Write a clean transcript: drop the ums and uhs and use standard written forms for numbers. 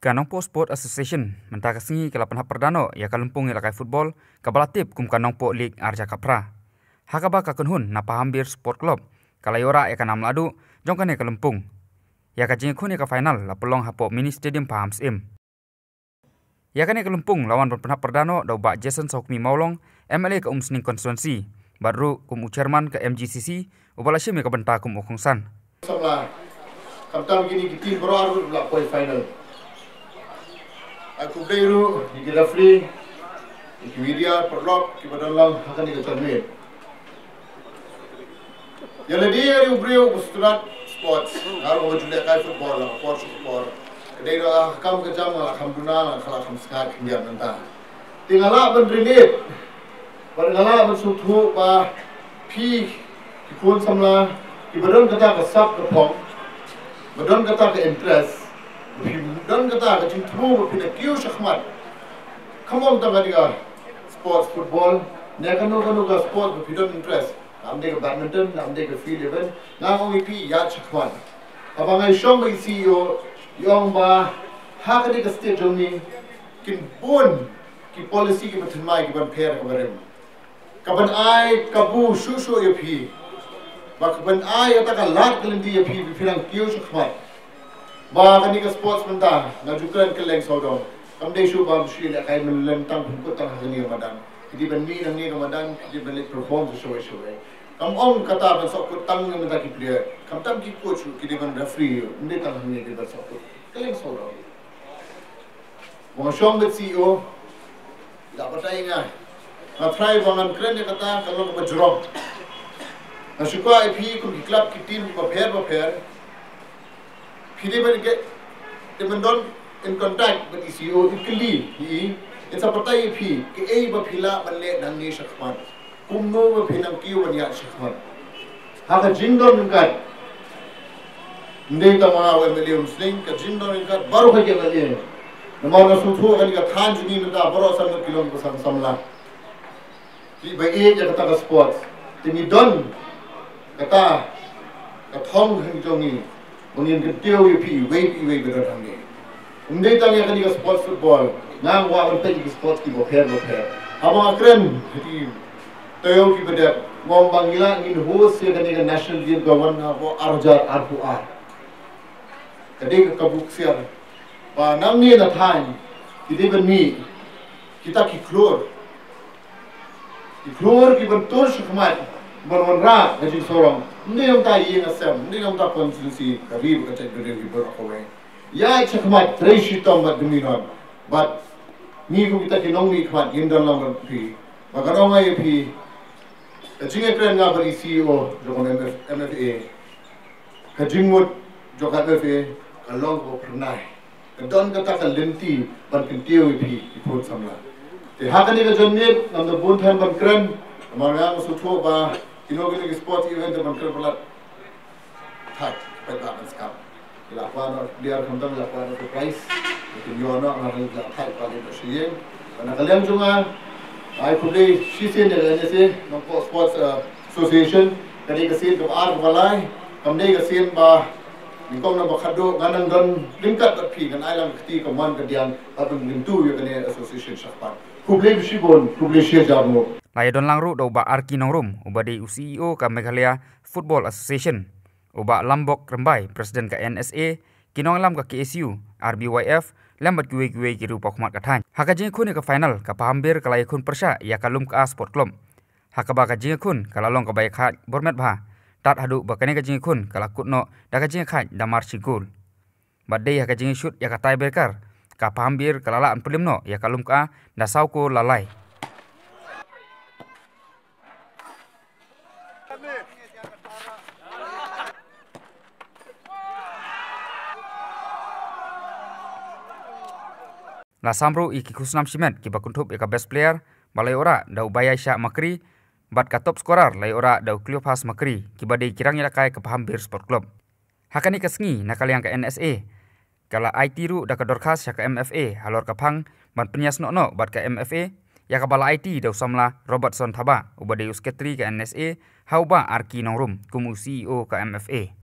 Nongpoh Sport Association mentah kesengi ke lapan perdana ya kalumpung ilakai football kabalatip kum Nongpoh League Arja Kapra. Hakaba kakunhun na Pahambir Sport Club kalayora ya kanam ladu jongkan ya kalumpung. Ya kajing kun ya ka final la pelong hapo mini stadium Paham Sim. Ya kan ya kalumpung lawan penah perdana dau ba Jason Sokmi Maulong MLA ke Sning Constituency baru kum chairman ke MGCC ubalasim ya ka benta kum Okongsan. Samla kamtam gini kitin bro la final. Aku beliau di referee, di media perlok, di badan lang akan dikatakan. Yang lagi yang beliau berseturat sports, kalau mau jual kai football, football. Kedai doa kamu kejam, alhamdulillah, kalau kamu sekarang kian mentah. Tinggallah berdrinit, tinggallah bersuatu bah pi, dikun samla, di badan kata kesap kepong, badan kata ke interest. Dan kata kecil tu berpindah kiu syakmat. Kamu tak ada sports football, ni kan nuga sport berpindah interest. Nampak badminton, nampak field event, nampak ipi yat syakmat. Abang ay syong bagi CEO, yang bah hak ada ke state ni, kin pun ki policy ki bertenmai ki berpair kebarem. Kapan ay kabu susu ipi, kapan ay atakan lat kelenti ipi berpindah kiu syakmat. Bahkan ini sports mentah, ngajukan ke leng sodong. Kami dah cuba mesti nak kait melentang pungkut tang hari Ramadan. Jadi benih ni Ramadan, jadi benih perform sesuai. Kami om kata bersok kutang yang mentah player. Kami tak ki coach, kita ben referee, ini tang hari kita bersok ke leng sodong. Mengasong bet CEO, tak percaya ngah. Try bangan keren dia kata kalau kita berjerong. Nasuka IP kum di club kita tim berpair. Kita berget, kita don in contact with CEO ikli, in seperti ini, ke berpila balik dan ni syakmat, kumno berpinang kiu banyak syakmat. Hak jindon ingkat, ndai tama awal million sling, ke jindon ingkat baru kerja lagi. Nama orang suatu kan ikat hanj ni minta baru sama kilom besar samla. Di bayi je kata sport, tini don kata thong hengjong ni. Mungkin ketiau ipi, wave berada ni. Undai tanya kan dia sports football, nang wah orang pergi sports di boher. Abang akren, jadi tahu ki berada ngom bangila ingin host ya kan dia national game gawan apa arjar RQR. Jadi kabuk siar. Ba nang ni na time, kita berni, kita ki klor ki bentur syakmat. Berwarna macam seorang, ni yang tak ia nasam, ni yang tak konstitusi, kami berkata berdiri berakawai. Ya cakap terisi tambah dominan, but ni kita kinong ni khat indal lambat pi, maka orang ay pi, jingga keren ngah beri CEO jokon MFA, kajingmut jokon MFA, kalong ko pernah, kadon kata kalenti, ban kentiu pi iput samla. Hakan ni kajonit, namda buntan ban keren, Amarga musuh ba inogini sport event teman kerja tak pada skap. Lakukan dia kembang lakukan prize. Itu Yona orang tak pada bersih. Karena kalian cuma, I could sisi dari NSA, Nongpoh Sports Association. Kali kesin ke balai, kami kesin ba nikong nama kado nganang dan lingkat berpi kan ailang keti keman kedian atau lintu yang kene association syafat. Publik sibon, publik siajamu. Lai don langru do ba Arki Nongrum ubadi CEO ka Meghalaya Football Association uba Lambok Rembai Presiden ka NSA kinong lam ka KSU RBYF lambat kuwe ki rupa khmat ka than haka jing khun ka final ka Pahambir ka lai khun persha ya kalum ka sport club haka ba ka jing khun ka lalong ka bai khat bormet bha tat hadu ba kane ka jing khun ka lakutno da ka jing khat da marchi goal badai haka jing shoot ya ka tiebreaker ka Pahambir ka lala an pelimno ya kalum ka da sauko lalai. La samro iki kusnam simet ki bakuntup eka best player balai ora da ubaya Syak Makri bat ka top scorer lai ora da Cleopas Makri ki badai kirang ilakai ke Pahambir Sport Club. Hakani kasngi nakaliang ke NSA kala IT ru da ka dorkas ya ka MFA halor ka phang ban penyas no bat ka MFA ya ka bala IT da usamla Robertson Thaba ubadai usketri ka NSA hauba Arki Nongrum kumu CEO ka MFA.